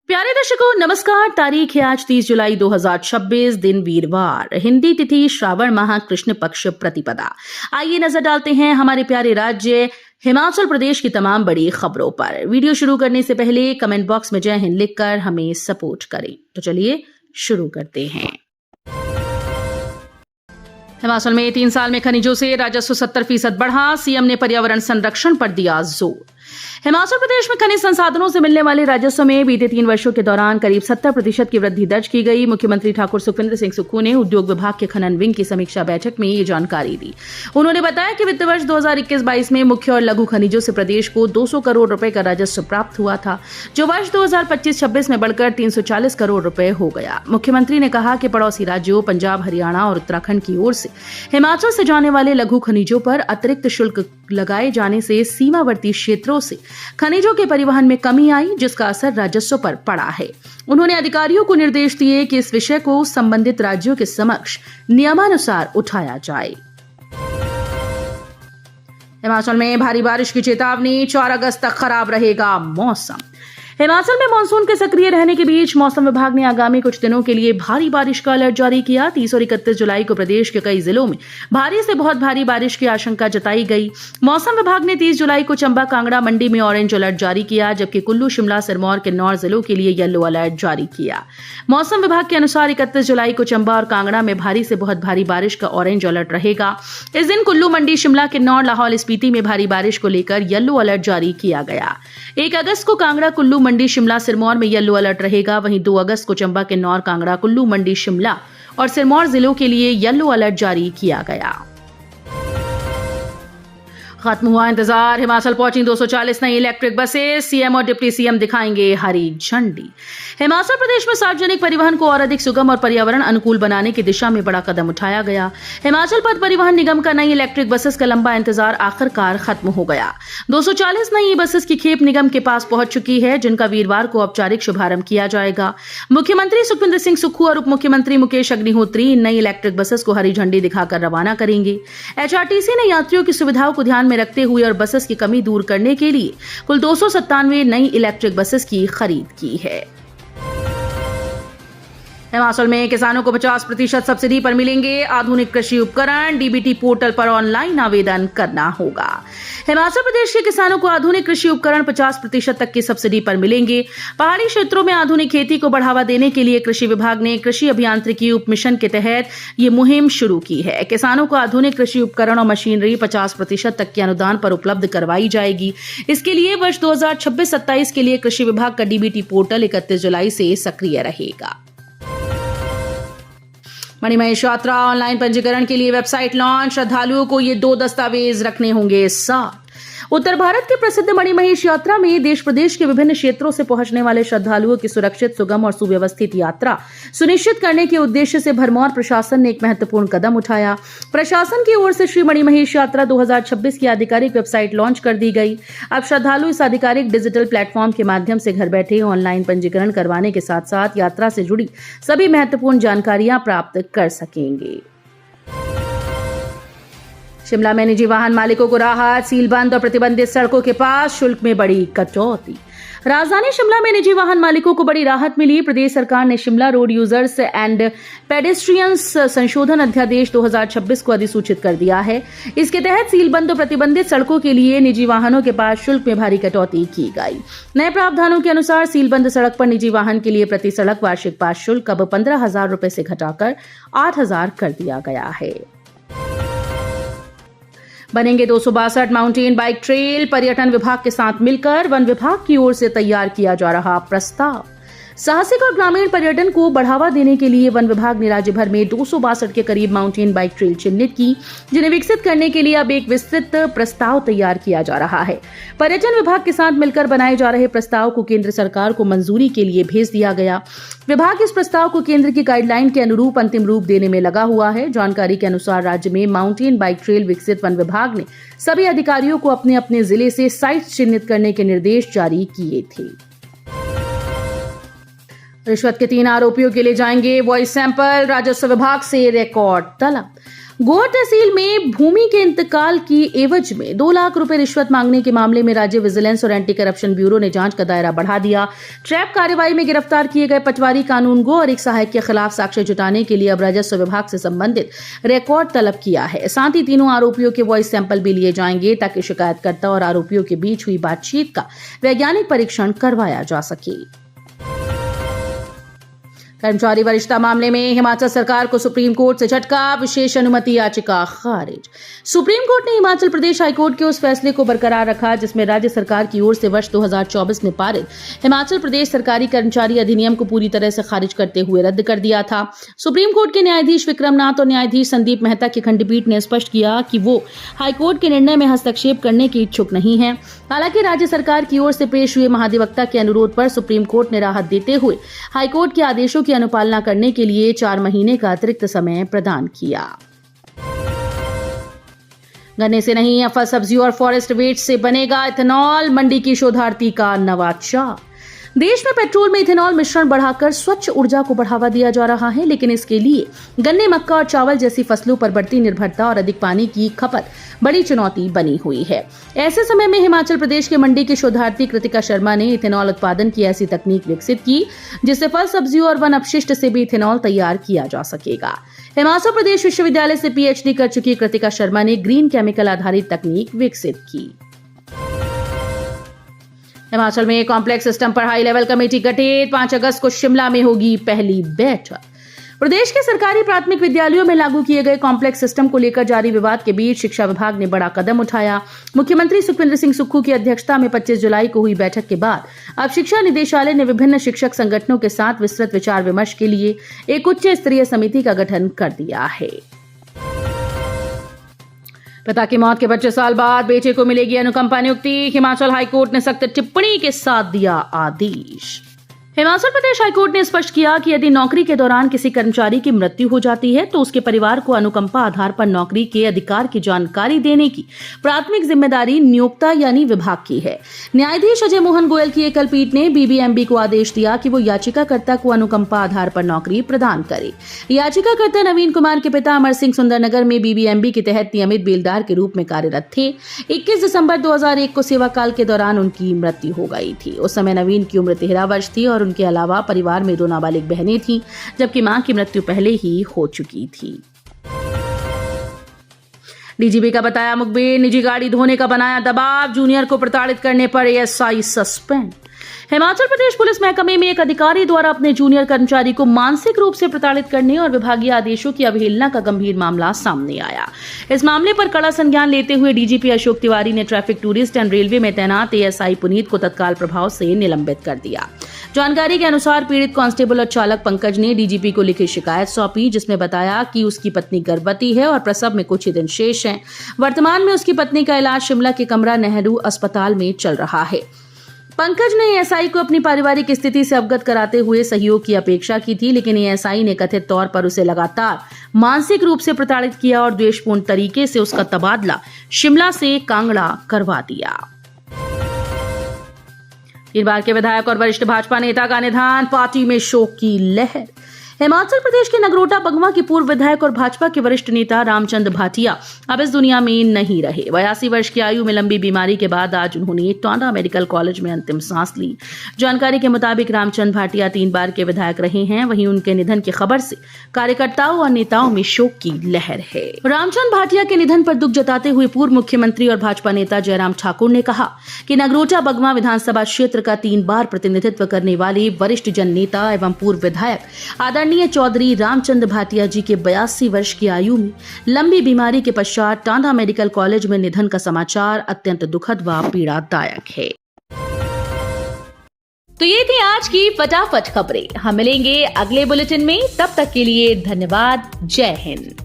प्यारे दर्शकों नमस्कार। तारीख है आज 30 जुलाई 2026, दिन वीरवार, हिंदी तिथि श्रावण माह कृष्ण पक्ष प्रतिपदा। आइए नजर डालते हैं हमारे प्यारे राज्य हिमाचल प्रदेश की तमाम बड़ी खबरों पर। वीडियो शुरू करने से पहले कमेंट बॉक्स में जय हिंद लिखकर हमें सपोर्ट करें। तो चलिए शुरू करते हैं। हिमाचल में 3 साल में खनिजों से राजस्व 70% बढ़ा, सीएम ने पर्यावरण संरक्षण पर दिया जोर। हिमाचल प्रदेश में खनिज संसाधनों से मिलने वाले राजस्व में बीते 3 वर्षों के दौरान करीब 70% की वृद्धि दर्ज की गई। मुख्यमंत्री ठाकुर सुखविंदर सिंह सुक्खू ने उद्योग विभाग के खनन विंग की समीक्षा बैठक में ये जानकारी दी। उन्होंने बताया कि वित्त वर्ष 2021-22 में मुख्य और लघु खनिजों से प्रदेश को 200 करोड़ रुपए का राजस्व प्राप्त हुआ था, जो वर्ष 2025-26 में बढ़कर 340 करोड़ रुपए हो गया। मुख्यमंत्री ने कहा कि पड़ोसी राज्यों पंजाब, हरियाणा और उत्तराखंड की ओर से हिमाचल से जाने वाले लघु खनिजों पर अतिरिक्त शुल्क लगाए जाने से सीमावर्ती क्षेत्रों से खनिजों के परिवहन में कमी आई, जिसका असर राजस्व पर पड़ा है। उन्होंने अधिकारियों को निर्देश दिए कि इस विषय को संबंधित राज्यों के समक्ष नियमानुसार उठाया जाए। हिमाचल में भारी बारिश की चेतावनी, 4 अगस्त तक खराब रहेगा मौसम। हिमाचल में मानसून के सक्रिय रहने के बीच मौसम विभाग ने आगामी कुछ दिनों के लिए भारी बारिश का अलर्ट जारी किया। 30 और 31 जुलाई को प्रदेश के कई जिलों में भारी से बहुत भारी बारिश की आशंका जताई गई। मौसम विभाग ने 30 जुलाई को चंबा, कांगड़ा, मंडी में ऑरेंज अलर्ट जारी किया, जबकि कुल्लू, शिमला, सिरमौर, किन्नौर जिलों के लिए येलो अलर्ट जारी किया। मौसम विभाग के अनुसार 31 जुलाई को चंबा और कांगड़ा में भारी से बहुत भारी बारिश का ऑरेंज अलर्ट रहेगा। इस दिन कुल्लू, मंडी, शिमला, किन्नौर, लाहौल स्पीति में भारी बारिश को लेकर येलो अलर्ट जारी किया गया। 1 अगस्त को कांगड़ा, कुल्लू, मंडी, शिमला, सिरमौर में येलो अलर्ट रहेगा। वहीं 2 अगस्त को चंबा, किन्नौर, कांगड़ा, कुल्लू, मंडी, शिमला और सिरमौर जिलों के लिए येलो अलर्ट जारी किया गया। खत्म हुआ इंतजार, हिमाचल पहुंची 240 नई इलेक्ट्रिक बसेस, सीएम और डिप्टी सीएम दिखाएंगे हरी झंडी। हिमाचल प्रदेश में सार्वजनिक परिवहन को और अधिक सुगम और पर्यावरण अनुकूल बनाने की दिशा में बड़ा कदम उठाया गया। हिमाचल पथ परिवहन निगम का नई इलेक्ट्रिक बसेस का लंबा इंतजार आखिरकार खत्म हो गया। 240 नई बसेस की खेप निगम के पास पहुंच चुकी है, जिनका वीरवार को औपचारिक शुभारंभ किया जाएगा। मुख्यमंत्री सुखविंदर सिंह सुक्खू और उप मुख्यमंत्री मुकेश अग्निहोत्री इन नई इलेक्ट्रिक बसेस को हरी झंडी दिखाकर रवाना करेंगे। एचआरटीसी ने यात्रियों की सुविधाओं को ध्यान में रखते हुए और बसेस की कमी दूर करने के लिए कुल 297 नई इलेक्ट्रिक बसेस की खरीद की है। हिमाचल में किसानों को 50% सब्सिडी पर मिलेंगे आधुनिक कृषि उपकरण, डीबीटी पोर्टल पर ऑनलाइन आवेदन करना होगा। हिमाचल प्रदेश के किसानों को आधुनिक कृषि उपकरण 50% तक की सब्सिडी पर मिलेंगे। पहाड़ी क्षेत्रों में आधुनिक खेती को बढ़ावा देने के लिए कृषि विभाग ने कृषि अभियांत्रिकी उप मिशन के तहत ये मुहिम शुरू की है। किसानों को आधुनिक कृषि उपकरण और मशीनरी 50% तक के अनुदान पर उपलब्ध करवाई जाएगी। इसके लिए वर्ष 2026-27 के लिए कृषि विभाग का डीबीटी पोर्टल 31 जुलाई से सक्रिय रहेगा। मणिमहेश यात्रा ऑनलाइन पंजीकरण के लिए वेबसाइट लॉन्च, श्रद्धालुओं को ये 2 दस्तावेज रखने होंगे साथ। उत्तर भारत की प्रसिद्ध मणिमहेश यात्रा में देश प्रदेश के विभिन्न क्षेत्रों से पहुंचने वाले श्रद्धालुओं की सुरक्षित, सुगम और सुव्यवस्थित यात्रा सुनिश्चित करने के उद्देश्य से भरमौर प्रशासन ने एक महत्वपूर्ण कदम उठाया। प्रशासन की ओर से श्री मणिमहेश यात्रा 2026 की आधिकारिक वेबसाइट लॉन्च कर दी गई। अब श्रद्धालु इस आधिकारिक डिजिटल प्लेटफॉर्म के माध्यम से घर बैठे ऑनलाइन पंजीकरण करवाने के साथ साथ यात्रा से जुड़ी सभी महत्वपूर्ण जानकारियां प्राप्त कर सकेंगे। शिमला में निजी वाहन मालिकों को राहत, सीलबंद और प्रतिबंधित सड़कों के पास शुल्क में बड़ी कटौती। राजधानी शिमला में निजी वाहन मालिकों को बड़ी राहत मिली। प्रदेश सरकार ने Shimla road users and pedestrians संशोधन अध्यादेश 2026 को अधिसूचित कर दिया है। इसके तहत सीलबंद और प्रतिबंधित सड़कों के लिए निजी वाहनों के पास शुल्क में भारी कटौती की गई। नए प्रावधानों के अनुसार सीलबंद सड़क पर निजी वाहन के लिए प्रति सड़क वार्षिक पास शुल्क अब 15,000 रुपए से घटाकर 8,000 कर दिया गया है। बनेंगे 262 माउंटेन बाइक ट्रेल, पर्यटन विभाग के साथ मिलकर वन विभाग की ओर से तैयार किया जा रहा प्रस्ताव। साहसिक और ग्रामीण पर्यटन को बढ़ावा देने के लिए वन विभाग ने राज्य भर में 262 के करीब माउंटेन बाइक ट्रेल चिन्हित की, जिन्हें विकसित करने के लिए अब एक विस्तृत प्रस्ताव तैयार किया जा रहा है। पर्यटन विभाग के साथ मिलकर बनाए जा रहे प्रस्ताव को केंद्र सरकार को मंजूरी के लिए भेज दिया गया। विभाग इस प्रस्ताव को केंद्र की गाइडलाइन के अनुरूप अंतिम रूप देने में लगा हुआ है। जानकारी के अनुसार राज्य में माउंटेन बाइक ट्रेल विकसित वन विभाग ने सभी अधिकारियों को अपने अपने जिले से साइट चिन्हित करने के निर्देश जारी किए थे। रिश्वत के 3 आरोपियों के लिए जाएंगे वॉइस सैंपल, राजस्व विभाग से रिकॉर्ड तलब। गोहर तहसील में भूमि के इंतकाल की एवज में 2 लाख रुपए रिश्वत मांगने के मामले में राज्य विजिलेंस और एंटी करप्शन ब्यूरो ने जांच का दायरा बढ़ा दिया। ट्रैप कार्रवाई में गिरफ्तार किए गए पटवारी कानूनगो और एक सहायक के खिलाफ साक्ष्य जुटाने के लिए अब राजस्व विभाग से संबंधित रिकॉर्ड तलब किया है। साथ ही तीनों आरोपियों के वॉइस सैंपल भी लिए जाएंगे ताकि शिकायतकर्ता और आरोपियों के बीच हुई बातचीत का वैज्ञानिक परीक्षण करवाया जा सके। कर्मचारी वरिष्ठता मामले में हिमाचल सरकार को सुप्रीम कोर्ट से झटका, विशेष अनुमति याचिका खारिज। सुप्रीम कोर्ट ने हिमाचल प्रदेश हाईकोर्ट के उस फैसले को बरकरार रखा जिसमें राज्य सरकार की ओर से वर्ष 2024 में पारित हिमाचल प्रदेश सरकारी कर्मचारी अधिनियम को पूरी तरह से खारिज करते हुए रद्द कर दिया था। सुप्रीम कोर्ट के न्यायाधीश विक्रमनाथ और न्यायाधीश संदीप मेहता की खंडपीठ ने स्पष्ट किया कि वो हाईकोर्ट के निर्णय में हस्तक्षेप करने के इच्छुक नहीं है। हालांकि राज्य सरकार की ओर से पेश हुए महाधिवक्ता के अनुरोध पर सुप्रीम कोर्ट ने राहत देते हुए हाईकोर्ट के आदेशों की अनुपालना करने के लिए 4 महीने का अतिरिक्त समय प्रदान किया। गन्ने से नहीं, फल सब्जियों और फॉरेस्ट वेस्ट से बनेगा इथेनॉल, मंडी की शोधार्थी का नवाचार। देश में पेट्रोल में इथेनॉल मिश्रण बढ़ाकर स्वच्छ ऊर्जा को बढ़ावा दिया जा रहा है, लेकिन इसके लिए गन्ने, मक्का और चावल जैसी फसलों पर बढ़ती निर्भरता और अधिक पानी की खपत बड़ी चुनौती बनी हुई है। ऐसे समय में हिमाचल प्रदेश के मंडी की शोधार्थी कृतिका शर्मा ने इथेनॉल उत्पादन की ऐसी तकनीक विकसित की जिससे फल सब्जियों और वन अपशिष्ट से भी इथेनॉल तैयार किया जा सकेगा। हिमाचल प्रदेश विश्वविद्यालय से पीएचडी कर चुकी कृतिका शर्मा ने ग्रीन केमिकल आधारित तकनीक विकसित की। हिमाचल में कॉम्प्लेक्स सिस्टम पर हाई लेवल कमेटी गठित, 5 अगस्त को शिमला में होगी पहली बैठक। प्रदेश के सरकारी प्राथमिक विद्यालयों में लागू किए गए कॉम्प्लेक्स सिस्टम को लेकर जारी विवाद के बीच शिक्षा विभाग ने बड़ा कदम उठाया। मुख्यमंत्री सुखविंदर सिंह सुक्खू की अध्यक्षता में 25 जुलाई को हुई बैठक के बाद अब शिक्षा निदेशालय ने विभिन्न शिक्षक संगठनों के साथ विस्तृत विचार विमर्श के लिए एक उच्च स्तरीय समिति का गठन कर दिया है। पिता की मौत के 25 साल बाद बेटे को मिलेगी अनुकंपा नियुक्ति, हिमाचल हाईकोर्ट ने सख्त टिप्पणी के साथ दिया आदेश। हिमाचल प्रदेश हाईकोर्ट ने स्पष्ट किया कि यदि नौकरी के दौरान किसी कर्मचारी की मृत्यु हो जाती है तो उसके परिवार को अनुकंपा आधार पर नौकरी के अधिकार की जानकारी देने की प्राथमिक जिम्मेदारी नियोक्ता यानी विभाग की है। न्यायाधीश अजय मोहन गोयल की एकल पीठ ने बीबीएमबी को आदेश दिया कि वो याचिकाकर्ता को अनुकंपा आधार पर नौकरी प्रदान करे। याचिकाकर्ता नवीन कुमार के पिता अमर सिंह सुंदरनगर में बीबीएमबी के तहत नियमित बेलदार के रूप में कार्यरत थे। 21 दिसंबर 2001 को सेवा काल के दौरान उनकी मृत्यु हो गई थी। उस समय नवीन की उम्र 13 वर्ष थी और उनके अलावा परिवार में 2 नाबालिग बहनें थीं, जबकि मां की मृत्यु पहले ही हो चुकी थी। डीजीपी का बताया मुखबिर, निजी गाड़ी धोने का बनाया दबाव, जूनियर को प्रताड़ित करने पर ASI suspend. Himachal Pradesh police महकमे में एक अधिकारी द्वारा अपने जूनियर कर्मचारी को मानसिक रूप से प्रताड़ित करने और विभागीय आदेशों की अवहेलना का गंभीर मामला सामने आया। इस मामले पर कड़ा संज्ञान लेते हुए डीजीपी अशोक तिवारी ने ट्रैफिक, टूरिस्ट एंड रेलवे में तैनात एएसआई पुनीत को तत्काल प्रभाव से निलंबित कर दिया। जानकारी के अनुसार पीड़ित कांस्टेबल और चालक पंकज ने डीजीपी को लिखित शिकायत सौंपी जिसमें बताया कि उसकी पत्नी गर्भवती है और प्रसव में कुछ ही दिन शेष हैं। वर्तमान में उसकी पत्नी का इलाज शिमला के कमरा नेहरू अस्पताल में चल रहा है। पंकज ने एएसआई को अपनी पारिवारिक स्थिति से अवगत कराते हुए सहयोग की अपेक्षा की थी, लेकिन एएसआई ने कथित तौर पर उसे लगातार मानसिक रूप से प्रताड़ित किया और द्वेषपूर्ण तरीके से उसका तबादला शिमला से कांगड़ा करवा दिया। 3 बार के विधायक और वरिष्ठ भाजपा नेता का निधन, पार्टी में शोक की लहर। हिमाचल प्रदेश के नगरोटा बगवा के पूर्व विधायक और भाजपा के वरिष्ठ नेता रामचंद भाटिया अब इस दुनिया में नहीं रहे। 82 वर्ष की आयु में लंबी बीमारी के बाद आज उन्होंने टांडा मेडिकल कॉलेज में अंतिम सांस ली। जानकारी के मुताबिक रामचंद भाटिया 3 बार के विधायक रहे हैं। वहीं उनके निधन की खबर से कार्यकर्ताओं और नेताओं में शोक की लहर है। रामचंद भाटिया के निधन पर दुख जताते हुए पूर्व मुख्यमंत्री और भाजपा नेता जयराम ठाकुर ने कहा कि नगरोटा बगवा विधानसभा क्षेत्र का 3 बार प्रतिनिधित्व करने वाले वरिष्ठ जन नेता एवं पूर्व विधायक आदरणीय चौधरी रामचंद भाटिया जी के 82 वर्ष की आयु में लंबी बीमारी के पश्चात टांडा मेडिकल कॉलेज में निधन का समाचार अत्यंत दुखद व पीड़ादायक है। तो ये थी आज की फटाफट खबरें। हम मिलेंगे अगले बुलेटिन में, तब तक के लिए धन्यवाद। जय हिंद।